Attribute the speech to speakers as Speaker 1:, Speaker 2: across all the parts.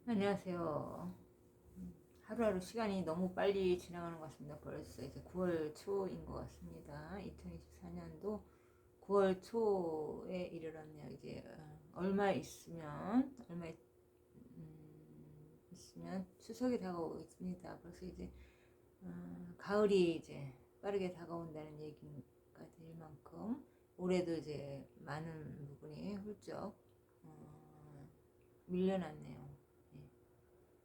Speaker 1: 안녕하세요. 하루하루 시간이 너무 빨리 지나가는 것 같습니다. 벌써 이제 9월 초인 것 같습니다. 2024년도 9월 초에 이르렀네요. 이제 있으면 추석이 다가오고 있습니다. 벌써 이제 가을이 이제 빠르게 다가온다는 얘기가 될 만큼 올해도 이제 많은 부분이 훌쩍 밀려났네요.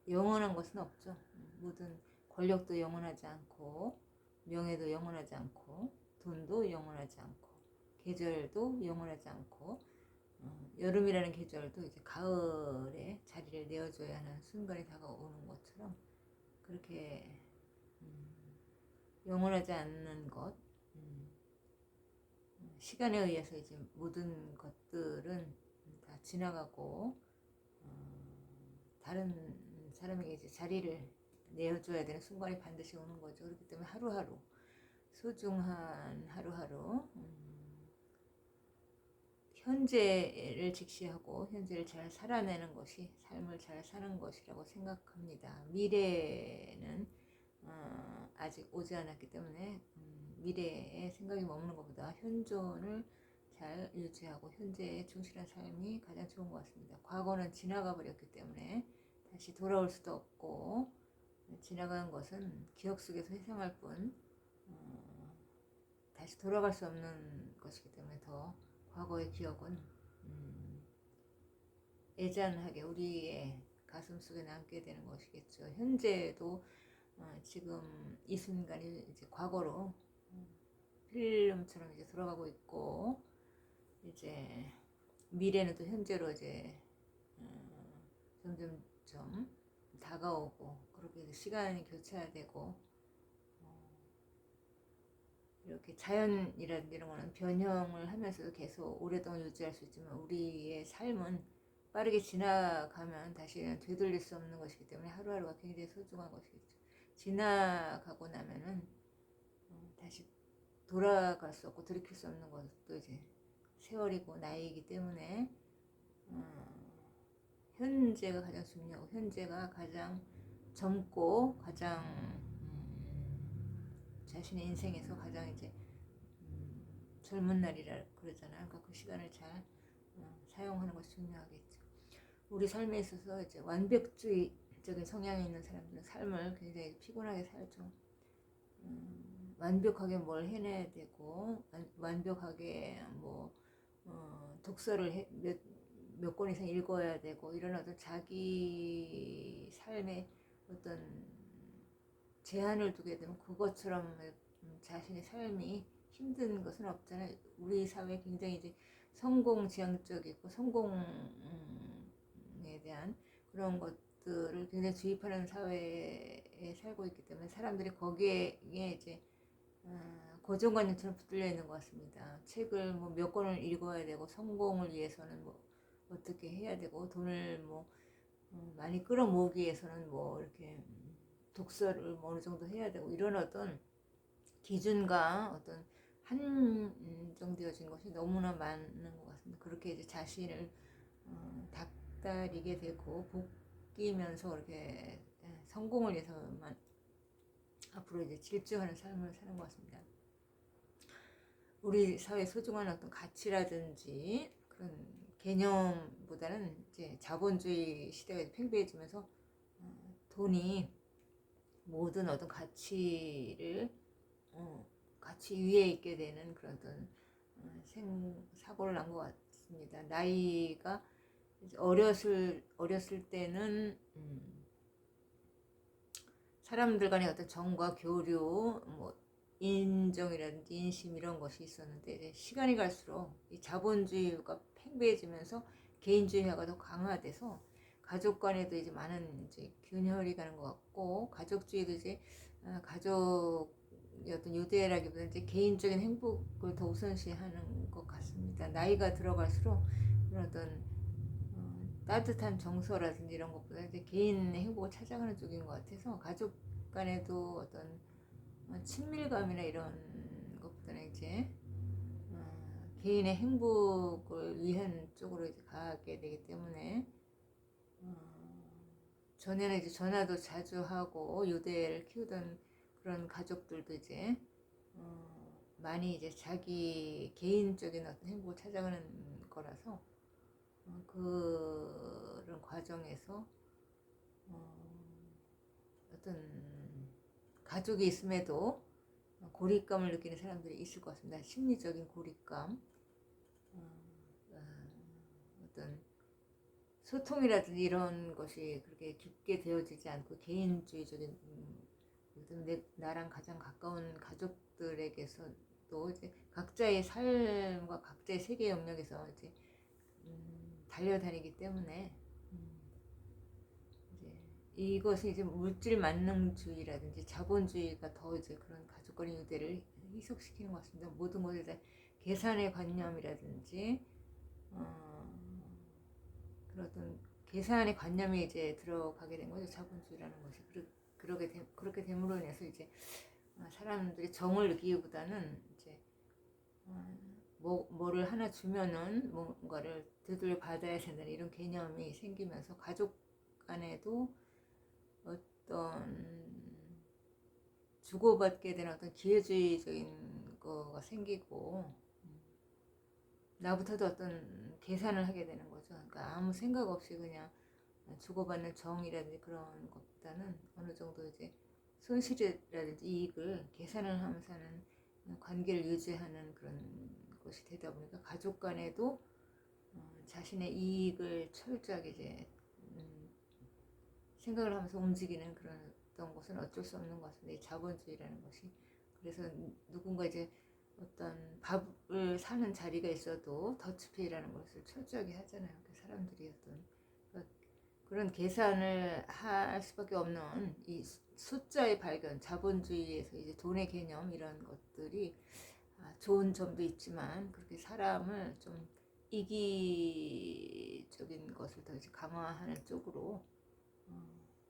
Speaker 1: 영원한 것은 없죠. 모든 권력도 영원하지 않고, 명예도 영원하지 않고, 돈도 영원하지 않고, 계절도 영원하지 않고, 여름이라는 계절도 이제 가을에 자리를 내어줘야 하는 순간이 다가오는 것처럼 그렇게 영원하지 않는 것, 시간에 의해서 이제 모든 것들은 다 지나가고 다른 사람에게 이제 자리를 내어줘야 되는 순간이 반드시 오는 거죠. 그렇기 때문에 하루하루 소중한 하루하루 현재를 직시하고 현재를 잘 살아내는 것이 삶을 잘 사는 것이라고 생각합니다. 미래는 아직 오지 않았기 때문에 미래에 생각이 머무는 것보다 현존을 잘 유지하고 현재에 충실한 삶이 가장 좋은 것 같습니다. 과거는 지나가 버렸기 때문에 다시 돌아올 수도 없고 지나간 것은 기억 속에서 회상할 뿐 다시 돌아갈 수 없는 것이기 때문에 더 과거의 기억은 애잔하게 우리의 가슴 속에 남게 되는 것이겠죠. 현재도 지금 이 순간이 이제 과거로 필름처럼 이제 돌아가고 있고 이제 미래는 또 현재로 이제 점점점 다가오고 그렇게 시간이 교차되고 이렇게 자연이라든지 이런 거는 변형을 하면서도 계속 오랫동안 유지할 수 있지만 우리의 삶은 빠르게 지나가면 다시 되돌릴 수 없는 것이기 때문에 하루하루가 굉장히 소중한 것이겠죠. 지나가고 나면은 다시 돌아갈 수 없고 돌이킬 수 없는 것도 이제 세월이고 나이이기 때문에 현재가 가장 중요하고 현재가 가장 젊고 가장 자신의 인생에서 가장 이제 젊은 날이라 그러잖아요. 그러니까 그 시간을 잘 사용하는 것이 중요하겠죠. 우리 삶에 있어서 이제 완벽주의적인 성향이 있는 사람들은 삶을 굉장히 피곤하게 살죠. 완벽하게 뭘 해내야 되고 완벽하게 뭐 독서를 몇 권 이상 읽어야 되고 이런 어떤 자기 삶의 어떤 제한을 두게 되면 그것처럼 자신의 삶이 힘든 것은 없잖아요. 우리 사회 굉장히 이제 성공 지향적이고 성공에 대한 그런 것들을 굉장히 주입하는 사회에 살고 있기 때문에 사람들이 거기에 이제 고정관념처럼 붙들려 있는 것 같습니다. 책을 뭐 몇 권을 읽어야 되고 성공을 위해서는 뭐 어떻게 해야 되고 돈을 뭐 많이 끌어모으기 위해서는 뭐 이렇게 독서를 뭐 어느 정도 해야 되고 이런 어떤 기준과 어떤 한정되어진 것이 너무나 많은 것 같습니다. 그렇게 이제 자신을 닥달이게 되고 볶이면서 이렇게 성공을 위해서만 앞으로 이제 질주하는 삶을 사는 것 같습니다. 우리 사회 소중한 어떤 가치라든지 그런 개념보다는 이제 자본주의 시대가 팽배해지면서 돈이 모든 어떤 가치를 가치 위에 있게 되는 그런 어떤 사고를 난 것 같습니다. 나이가 어렸을 때는 사람들 간의 어떤 정과 교류, 뭐 인정이라든지 인심 이런 것이 있었는데 이제 시간이 갈수록 이 자본주의가 팽배해지면서 개인주의가 더 강화돼서 가족 간에도 이제 많은 이제 균열이 가는 것 같고 가족주의도 이제 가족의 어떤 유대라기보다 이제 개인적인 행복을 더 우선시하는 것 같습니다. 나이가 들어갈수록 그런 어떤 따뜻한 정서라든지 이런 것보다 이제 개인의 행복을 찾아가는 쪽인 것 같아서 가족 간에도 어떤 친밀감이나 이런 것보다는 이제 개인의 행복을 위한 쪽으로 이제 가게 되기 때문에 전에는 이제 전화도 자주 하고 유대를 키우던 그런 가족들도 이제 많이 이제 자기 개인적인 어떤 행복을 찾아가는 거라서 그런 과정에서 어떤 가족이 있음에도 고립감을 느끼는 사람들이 있을 것 같습니다. 심리적인 고립감, 어떤 소통이라든지 이런 것이 그렇게 깊게 되어지지 않고 개인주의적인 나랑 가장 가까운 가족들에게서도 이제 각자의 삶과 각자의 세계 영역에서 이제 달려다니기 때문에 이제 이것이 이제 물질 만능주의라든지 자본주의가 더 이제 그런 가족 간의 유대를 희석시키는 것 같습니다. 모든 것에 대한 계산의 관념이라든지 그런 계산의 관념이 이제 들어가게 된 거죠. 자본주의라는 것이 그렇게 됨으로 인해서 이제 사람들이 정을 느끼기보다는 이제 뭐를 하나 주면은 뭔가를 되돌려 받아야 된다는 이런 개념이 생기면서 가족 간에도 어떤 주고받게 되는 어떤 기회주의적인 거가 생기고 나부터도 어떤 계산을 하게 되는 거죠. 그러니까 아무 생각 없이 그냥 주고받는 정이라든지 그런 것보다는 어느 정도 이제 손실이라든지 이익을 계산을 하면서 하는 관계를 유지하는 그런 것이 되다 보니까 가족 간에도 자신의 이익을 철저하게 이제 생각을 하면서 움직이는 그런 것은 어쩔 수 없는 것 같습니다. 이 자본주의라는 것이. 그래서 누군가 이제 어떤 밥을 사는 자리가 있어도 더치페이라는 것을 철저하게 하잖아요. 사람들이 어떤 그런 계산을 할 수밖에 없는 이 숫자의 발견, 자본주의에서 이제 돈의 개념 이런 것들이 좋은 점도 있지만 그렇게 사람을 좀 이기적인 것을 더 이제 강화하는 쪽으로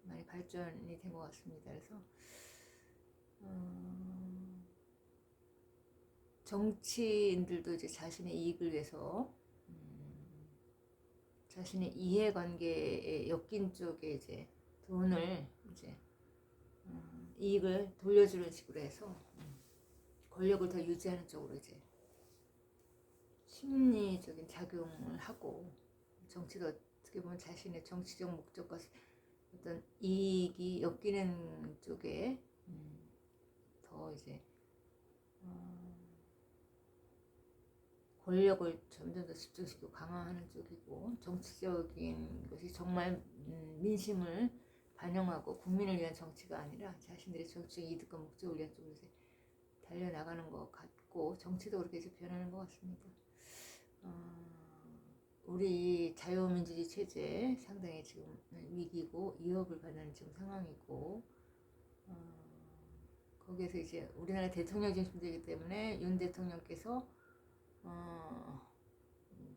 Speaker 1: 많이 발전이 된 것 같습니다. 그래서 정치인들도 이제 자신의 이익을 위해서 자신의 이해관계에 엮인 쪽에 이제 돈을 이제 이익을 돌려주는 식으로 해서 권력을 더 유지하는 쪽으로 이제 심리적인 작용을 하고 정치도 어떻게 보면 자신의 정치적 목적과 어떤 이익이 엮이는 쪽에 더 이제 권력을 점점 더 집중시키고 강화하는 쪽이고 정치적인 것이 정말 민심을 반영하고 국민을 위한 정치가 아니라 자신들의 정치적 이득과 목적을 위한 쪽으로 이제 달려나가는 것 같고 정치도 그렇게 이제 변하는 것 같습니다. 우리 자유민주주의 체제 상당히 지금 위기고 위협을 받는 지금 상황이고 거기에서 이제 우리나라 대통령 중심제이기 때문에 윤 대통령께서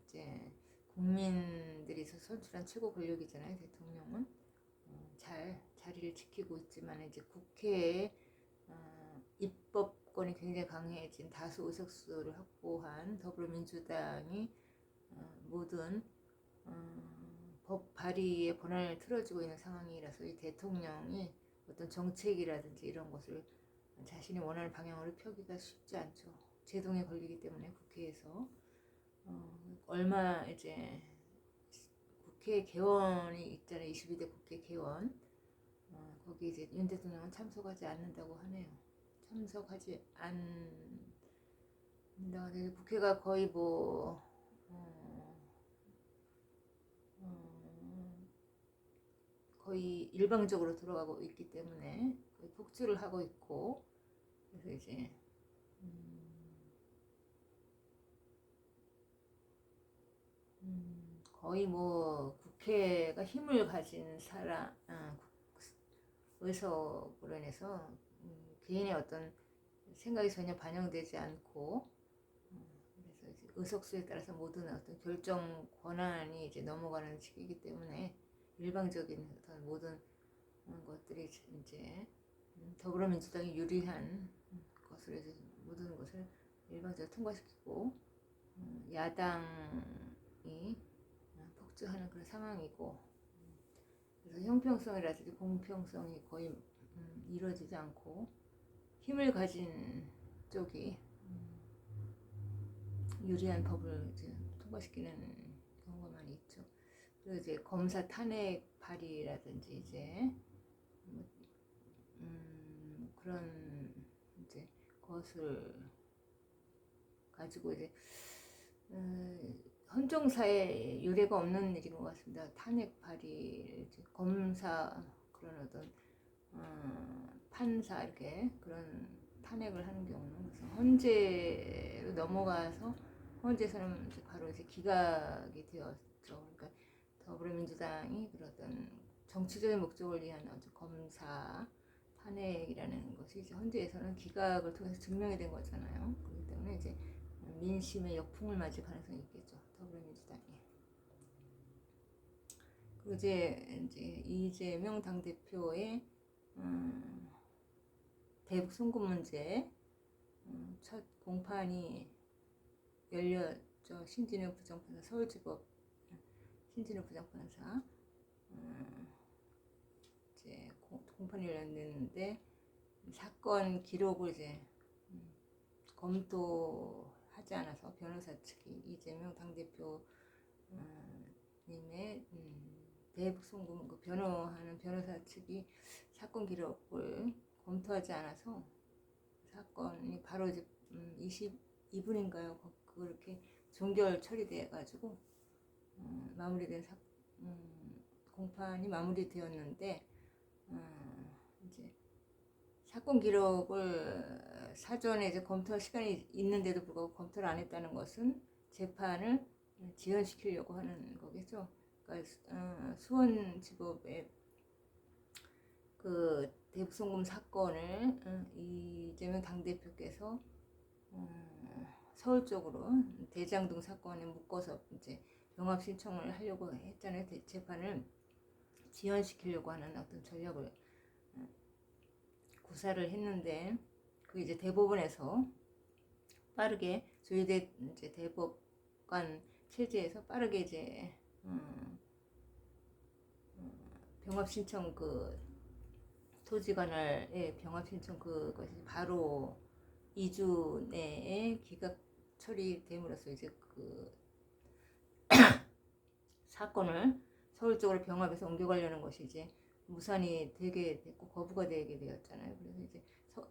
Speaker 1: 이제 국민들이 선출한 최고 권력이잖아요. 대통령은 잘 자리를 지키고 있지만 이제 국회에 입법권이 굉장히 강해진 다수 의석수를 확보한 더불어민주당이 모든 법 발의의 권한을 틀어주고 있는 상황이라서 이 대통령이 어떤 정책이라든지 이런 것을 자신이 원하는 방향으로 펴기가 쉽지 않죠. 제동에 걸리기 때문에 국회에서 얼마 이제 국회 개원이 있잖아요. 22대 국회 개원. 거기 이제 윤 대통령은 참석하지 않는다고 하네요. 참석하지 않는다. 국회가 거의 뭐 거의 일방적으로 돌아가고 있기 때문에 거의 폭주를 하고 있고 그래서 이제 거의 뭐 국회가 힘을 가진 사람 의석으로 인해서 개인의 어떤 생각이 전혀 반영되지 않고 그래서 이제 의석수에 따라서 모든 어떤 결정 권한이 이제 넘어가는 시기이기 때문에 일방적인 어떤 모든 것들이 이제 더불어민주당이 유리한 것을 이제 모든 것을 일방적으로 통과시키고 야당이 폭주하는 그런 상황이고 그래서 형평성이라든지 공평성이 거의 이루어지지 않고 힘을 가진 쪽이 유리한 법을 이제 통과시키는 경우가 많이 있죠. 그리고 이제 검사 탄핵 발의라든지 이제 그런 이제 것을 가지고 이제 헌정사에 유례가 없는 일인 것 같습니다. 탄핵 발의, 검사 그런 어떤 판사 이렇게 그런 탄핵을 하는 경우는 그래서 헌재로 넘어가서 헌재에서는 이제 바로 이제 기각이 되었죠. 그러니까 더불어민주당이 그런 정치적인 목적을 위한 검사 탄핵이라는 것이 이제 헌재에서는 기각을 통해서 증명이 된 거잖아요. 그렇기 때문에 이제 민심의 역풍을 맞을 가능성이 있겠죠. 더불어민주당이. 그리고 이제 이재명 당대표의 대북 송금 문제 첫 공판이 열렸죠. 신진우 부장판사, 서울지법 신진우 부장판사 이제 공판이 열렸는데 사건 기록을 이제 검토하지 않아서 변호사 측이 이재명 당대표 님의 대북 송금 그 변호하는 변호사 측이 사건 기록을 검토하지 않아서 사건이 바로 이제 22분인가요? 그렇게 종결 처리돼 가지고 마무리된 공판이 마무리되었는데 이제 사건 기록을 사전에 이제 검토할 시간이 있는데도 불구하고 검토를 안 했다는 것은 재판을 지연시키려고 하는 거겠죠. 그러니까 수원지법의 그 대북송금 사건을 이재명 당대표께서 서울 쪽으로 대장동 사건에 묶어서 이제 병합 신청을 하려고 했잖아요. 재판을 지연시키려고 하는 어떤 전략을 구사를 했는데 그 이제 대법원에서 빠르게 조희대 이제 대법관 체제에서 빠르게 이제 병합 신청 그 토지관할의 병합 신청 그것이 바로 2주 내에 기각 처리됨으로써 이제 그 사건을 서울 쪽으로 병합해서 옮겨가려는 것이 이제 무산이 되게 됐고 거부가 되게 되었잖아요. 그래서 이제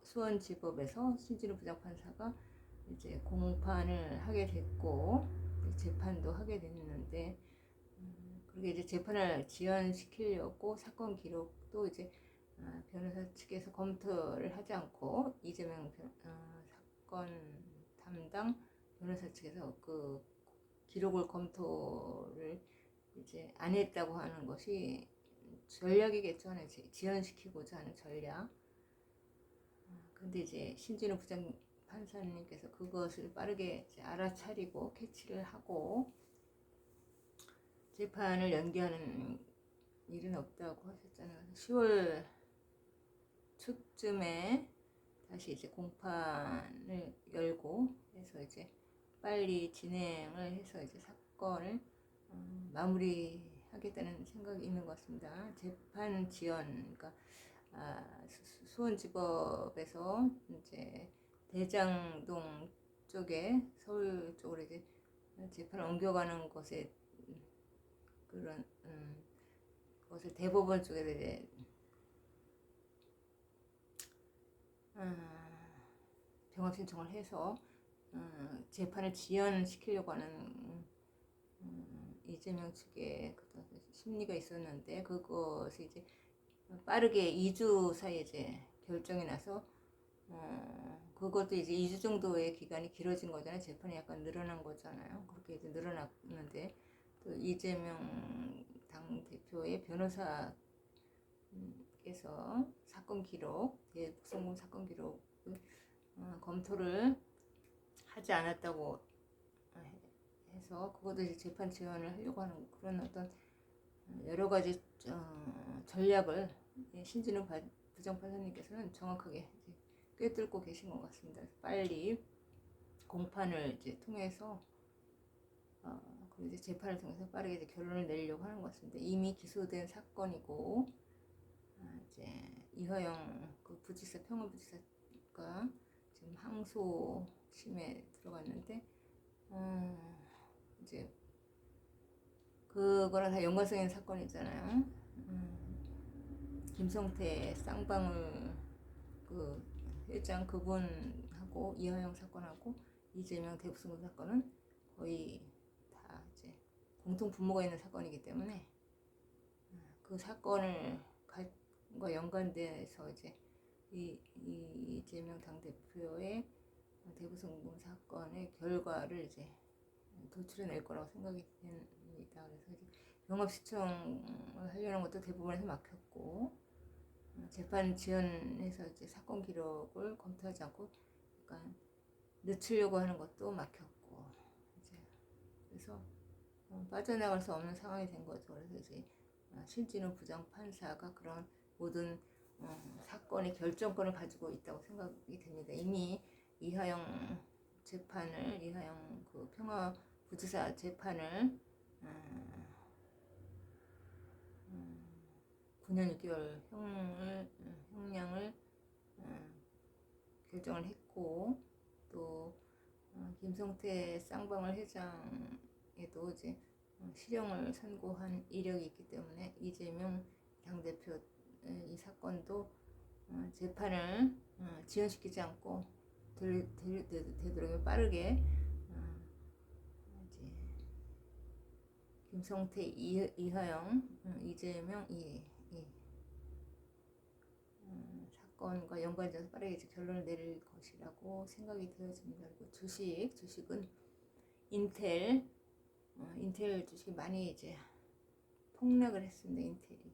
Speaker 1: 수원지법에서 신진우 부장판사가 이제 공판을 하게 됐고 재판도 하게 됐는데 그게 이제 재판을 지연시키려고 사건 기록도 이제 변호사 측에서 검토를 하지 않고 이재명 사건 담당 변호사 측에서 그 기록을 검토를 이제 안 했다고 하는 것이 전략이겠죠. 지연시키고자 하는 전략. 근데 이제 신진우 부장 판사님께서 그것을 빠르게 이제 알아차리고 캐치를 하고 재판을 연기하는 일은 없다고 하셨잖아요. 10월 초쯤에 다시 이제 공판을 열고 해서 이제 빨리 진행을 해서 이제 사건을 마무리하겠다는 생각이 있는 것 같습니다. 재판 지연, 그러니까 수원지법에서 이제 대장동 쪽에 서울 쪽으로 이제 재판을 옮겨가는 것에 그런 것을 대법원 쪽에 이제 병합 신청을 해서 재판을 지연시키려고 하는 이재명 측의 심리가 있었는데 그것이 이제 빠르게 2주 사이에 이제 결정이 나서 그것도 이제 2주 정도의 기간이 길어진 거잖아요. 재판이 약간 늘어난 거잖아요. 그렇게 이제 늘어났는데 또 이재명 당대표의 변호사께서 사건 기록, 대북송금 사건 기록을 검토를 하지 않았다고 해서 그것도 이제 재판 지연을 하려고 하는 그런 어떤 여러 가지 전략을 신진우 부장판사님께서는 정확하게 꿰뚫고 계신 것 같습니다. 빨리 공판을 이제 통해서 그리고 이제 재판을 통해서 빠르게 이제 결론을 내리려고 하는 것 같습니다. 이미 기소된 사건이고 이제 이화영 그 부지사 평화부지사가 지금 항소심에 들어갔는데 이제 그거랑 다 연관성 있는 사건이잖아요. 김성태 쌍방울 그 회장 그분하고 이화영 사건하고 이재명 대부승부 사건은 거의 다 이제 공통 분모가 있는 사건이기 때문에 그 사건을 과 연관돼서 이제 이재명 당대표의 대부승부 사건의 결과를 이제 도출해낼 거라고 생각이 됩니다. 그래서 이제 병합시청을 하려는 것도 대부분에서 막혔고 재판 지연해서 이제 사건 기록을 검토하지 않고 약간 늦추려고 하는 것도 막혔고 이제 그래서 빠져나갈 수 없는 상황이 된 거죠. 그래서 이제 신진우 부장판사가 그런 모든 사건의 결정권을 가지고 있다고 생각이 됩니다. 이미 이화영 그 평화부지사 재판을 9년 6개월 형량을 결정을 했고 또 김성태 쌍방울 회장에도 이제 실형을 선고한 이력이 있기 때문에 이재명 당대표 이 사건도 재판을 지연시키지 않고 되도록 빠르게 이제 김성태, 이화영, 이재명 이 사건과 연관돼서 빠르게 이제 결론을 내릴 것이라고 생각이 되어집니다. 그리고 주식은 인텔 주식이 많이 이제 폭락을 했습니다. 인텔이.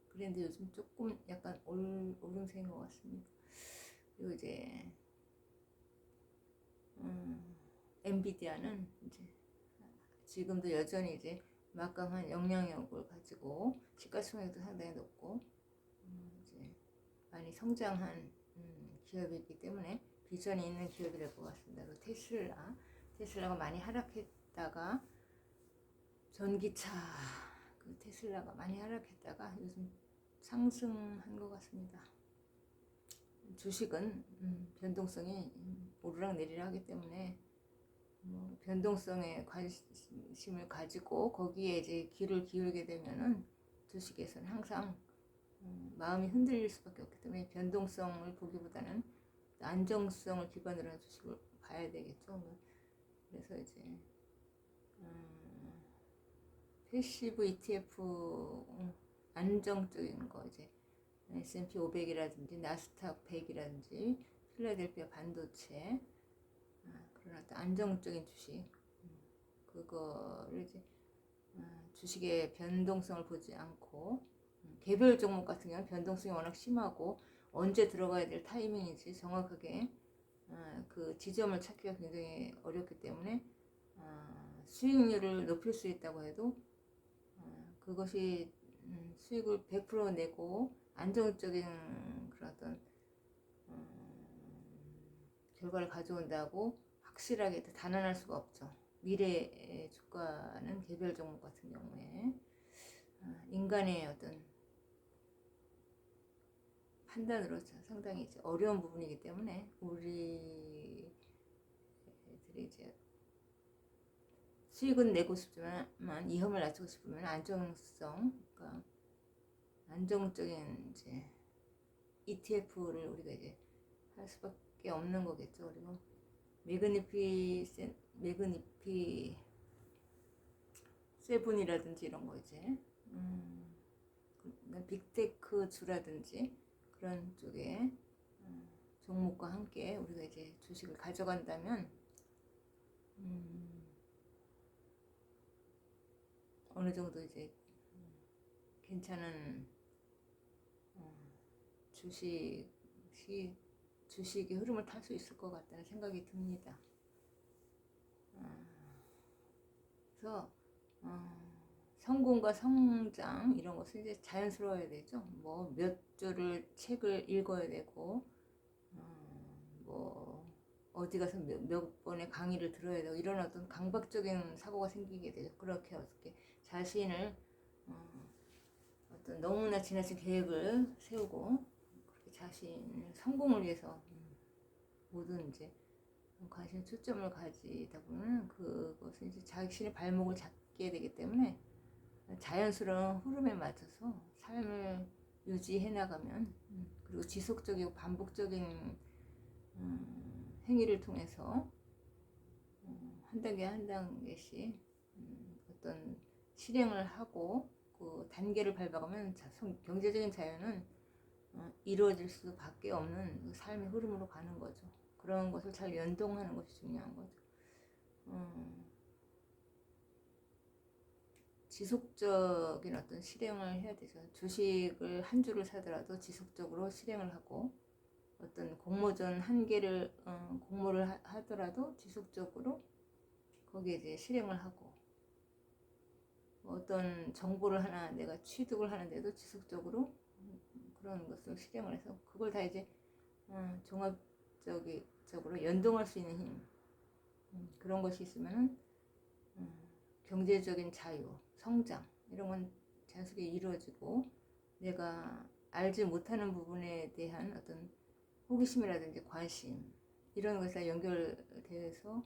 Speaker 1: 그런데 요즘 조금 약간 오름세인 것 같습니다. 그리고 이제 엔비디아는 이제 지금도 여전히 이제 막강한 영향력을 가지고 시가총액도 상당히 높고 이제 많이 성장한 기업이기 때문에 비전이 있는 기업이 될 것 같습니다. 그리고 테슬라가 많이 하락했다가 전기차 그 테슬라가 많이 하락했다가 요즘 상승한 것 같습니다. 주식은 변동성이 오르락 내리락 하기 때문에 변동성에 관심을 가지고 거기에 이제 귀를 기울게 되면은 주식에서는 항상 마음이 흔들릴 수밖에 없기 때문에 변동성을 보기보다는 안정성을 기반으로 한 주식을 봐야 되겠죠. 그래서 이제 패시브 ETF 안정적인 거 이제 S&P 500이라든지 나스닥 100이라든지 필라델피아 반도체 그런 어떤 안정적인 주식 그거를 이제 주식의 변동성을 보지 않고 개별 종목 같은 경우는 변동성이 워낙 심하고 언제 들어가야 될 타이밍인지 정확하게 그 지점을 찾기가 굉장히 어렵기 때문에 수익률을 높일 수 있다고 해도 그것이 수익을 100% 내고 안정적인 그런 어떤 결과를 가져온다고 확실하게 단언할 수가 없죠. 미래의 주가는 개별 종목 같은 경우에 인간의 어떤 판단으로 상당히 이제 어려운 부분이기 때문에 우리들이 이제 수익은 내고 싶지만 위험을 낮추고 싶으면 안정성, 그러니까 안정적인 이제 ETF를 우리가 이제 할 수밖에 없는 거겠죠. 그리고 매그니피 세븐이라든지 이런 거 이제 빅테크 주라든지 그런 쪽에 종목과 함께 우리가 이제 주식을 가져간다면 어느 정도 이제 괜찮은 주식의 흐름을 탈 수 있을 것 같다는 생각이 듭니다. 그래서 성공과 성장 이런 것은 이제 자연스러워야 되죠. 뭐 몇 줄을 책을 읽어야 되고 뭐 어디 가서 몇 번의 강의를 들어야 되고 이런 어떤 강박적인 사고가 생기게 되죠. 그렇게 어떻게 자신을 어떤 너무나 지나친 계획을 세우고 그렇게 자신의 성공을 위해서 모든 이제 관심 초점을 가지다 보면 그것은 이제 자신의 발목을 잡게 되기 때문에 자연스러운 흐름에 맞춰서 삶을 유지해 나가면 그리고 지속적이고 반복적인 행위를 통해서 한 단계 한 단계씩 어떤 실행을 하고 그 단계를 밟아가면 경제적인 자유는 이루어질 수밖에 없는 그 삶의 흐름으로 가는 거죠. 그런 것을 잘 연동하는 것이 중요한 거죠. 지속적인 어떤 실행을 해야 되죠. 주식을 한 주를 사더라도 지속적으로 실행을 하고 어떤 공모전 한 개를 공모를 하더라도 지속적으로 거기에 이제 실행을 하고 어떤 정보를 하나 내가 취득을 하는데도 지속적으로 그런 것을 실행을 해서 그걸 다 이제 종합적으로 연동할 수 있는 힘 그런 것이 있으면은 경제적인 자유, 성장 이런 건 자연스럽게 이루어지고 내가 알지 못하는 부분에 대한 어떤 호기심이라든지 관심 이런 것에 연결돼서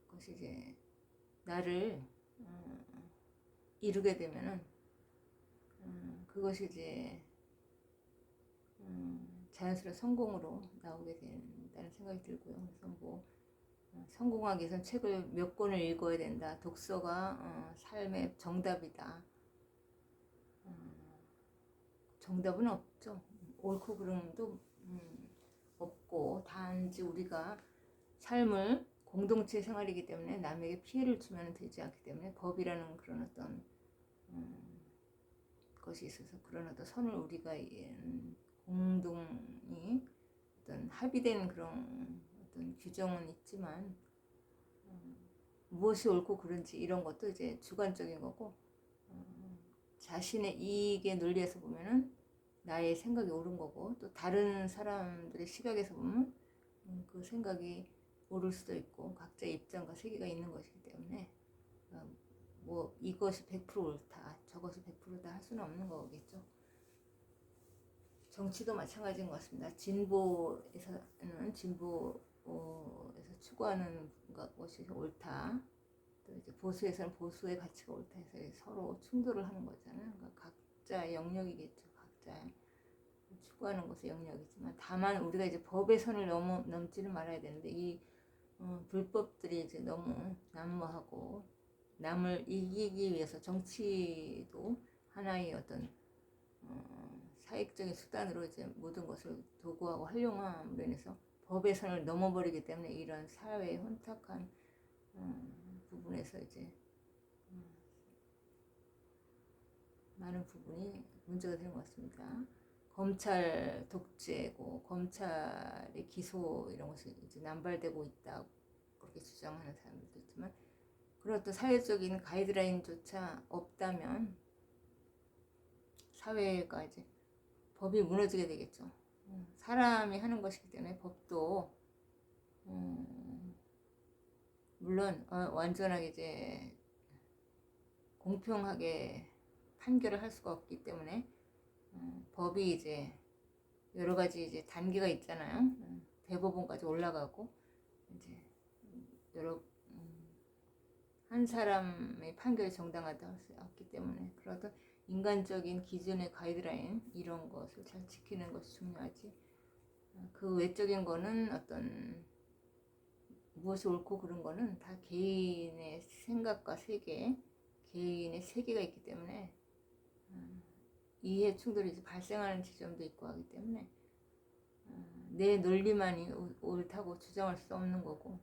Speaker 1: 그것이 이제 나를 이루게 되면은 그것이 이제 자연스러운 성공으로 나오게 된다는 생각이 들고요. 그래서 뭐 성공하기 위해서는 책을 몇 권을 읽어야 된다. 독서가 삶의 정답이다. 정답은 없죠. 옳고 그름도 없고 단지 우리가 삶을 공동체 생활이기 때문에 남에게 피해를 주면 되지 않기 때문에 법이라는 그런 어떤 것이 있어서 그런 어떤 선을 우리가 공동이 어떤 합의된 그런 어떤 규정은 있지만 무엇이 옳고 그른지 이런 것도 이제 주관적인 거고 자신의 이익의 논리에서 보면은 나의 생각이 옳은 거고 또 다른 사람들의 시각에서 보면 그 생각이 옳을 수도 있고 각자의 입장과 세계가 있는 것이기 때문에 뭐 이것이 100% 옳다 저것이 100%다 할 수는 없는 거겠죠. 정치도 마찬가지인 것 같습니다. 진보에서는 진보에서 추구하는 것이 옳다. 또 이제 보수에서는 보수의 가치가 옳다 해서 서로 충돌을 하는 거잖아요. 그러니까 각자의 영역이겠죠. 각자 추구하는 것의 영역이지만 다만 우리가 이제 법의 선을 넘지는 말아야 되는데 이 불법들이 이제 너무 난무하고 남을 이기기 위해서 정치도 하나의 어떤 사익적인 수단으로 이제 모든 것을 도구하고 활용함으로 인해서 법의 선을 넘어버리기 때문에 이런 사회의 혼탁한 부분에서 이제 많은 부분이 문제가 되는 것 같습니다. 검찰 독재고 검찰의 기소 이런 것이 이제 남발되고 있다 그렇게 주장하는 사람들도 있지만 그런 어떤 사회적인 가이드라인조차 없다면 사회가 이제 법이 무너지게 되겠죠. 사람이 하는 것이기 때문에 법도 물론 완전하게 이제 공평하게 판결을 할 수가 없기 때문에 법이 이제 여러 가지 이제 단계가 있잖아요. 대법원까지 올라가고 이제 여러 한 사람의 판결이 정당하다 할 수 없기 때문에 그런 인간적인 기준의 가이드라인 이런 것을 잘 지키는 것이 중요하지. 그 외적인 거는 어떤 무엇이 옳고 그른 거는 다 개인의 생각과 세계, 개인의 세계가 있기 때문에 이해 충돌이 이제 발생하는 지점도 있고 하기 때문에 내 논리만이 옳다고 주장할 수 없는 거고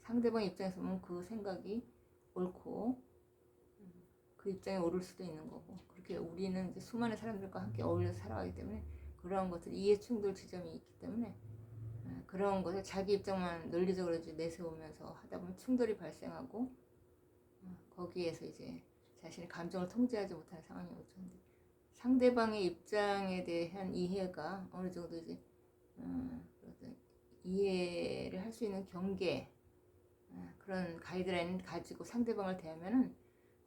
Speaker 1: 상대방 입장에서 보면 그 생각이 옳고 그 입장에 옳을 수도 있는 거고 그렇게 우리는 이제 수많은 사람들과 함께 어울려서 살아가기 때문에 그러한 것들 이해 충돌 지점이 있기 때문에 그런 것을 자기 입장만 논리적으로 이제 내세우면서 하다 보면 충돌이 발생하고 거기에서 이제 자신의 감정을 통제하지 못하는 상황이 오죠. 근데 상대방의 입장에 대한 이해가 어느 정도 이제 이해를 할 수 있는 경계, 그런 가이드라인 가지고 상대방을 대하면은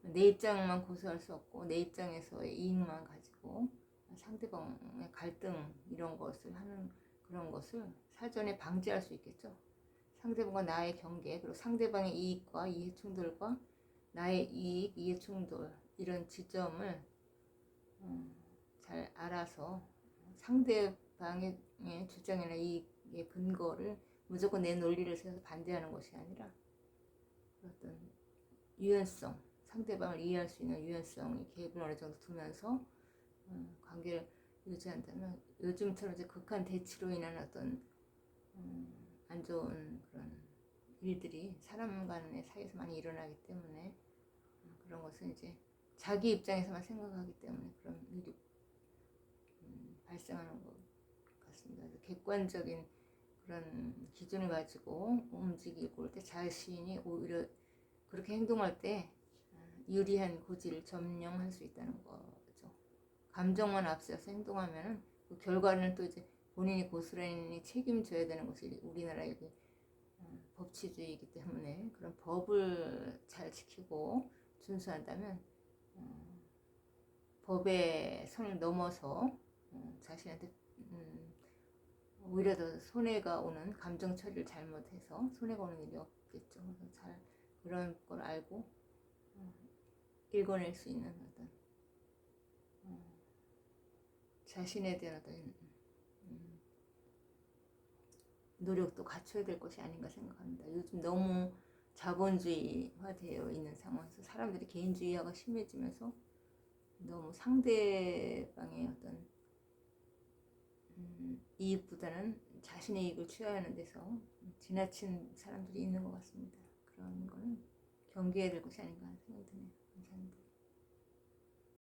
Speaker 1: 내 입장만 고수할 수 없고 내 입장에서의 이익만 가지고 상대방의 갈등 이런 것을 하는 그런 것을 사전에 방지할 수 있겠죠. 상대방과 나의 경계, 그리고 상대방의 이익과 이해 충돌과 나의 이익, 이해 충돌 이런 지점을 잘 알아서 상대방의 주장이나 이익의 근거를 무조건 내 논리를 세워서 반대하는 것이 아니라 어떤 유연성, 상대방을 이해할 수 있는 유연성의 갭을 어느 정도 두면서 관계를 유지한다면 요즘처럼 이제 극한 대치로 인한 어떤 안 좋은 그런 일들이 사람 간의 사이에서 많이 일어나기 때문에 그런 것은 이제 자기 입장에서만 생각하기 때문에 그런 일이 발생하는 것 같습니다. 객관적인 그런 기준을 가지고 움직이고 올 때 자신이 오히려 그렇게 행동할 때 유리한 고지를 점령할 수 있다는 거죠. 감정만 앞세워서 행동하면 그 결과는 또 이제 본인이 고스란히 책임져야 되는 것이 우리나라의 법치주의이기 때문에 그런 법을 잘 지키고 준수한다면 법의 선을 넘어서 자신한테 오히려 더 손해가 오는 감정 처리를 잘못해서 손해가 오는 일이 없겠죠. 그래서 잘 그런 걸 알고 읽어낼 수 있는 어떤 자신에 대한 어떤 노력도 갖춰야 될 것이 아닌가 생각합니다. 요즘 너무 자본주의화되어 있는 상황에서 사람들이 개인주의화가 심해지면서 너무 상대방의 어떤 이익보다는 자신의 이익을 취하는 데서 지나친 사람들이 있는 것 같습니다. 그런 거는 경계해야 될 것이 아닌가 생각이 드네요. 감사합니다.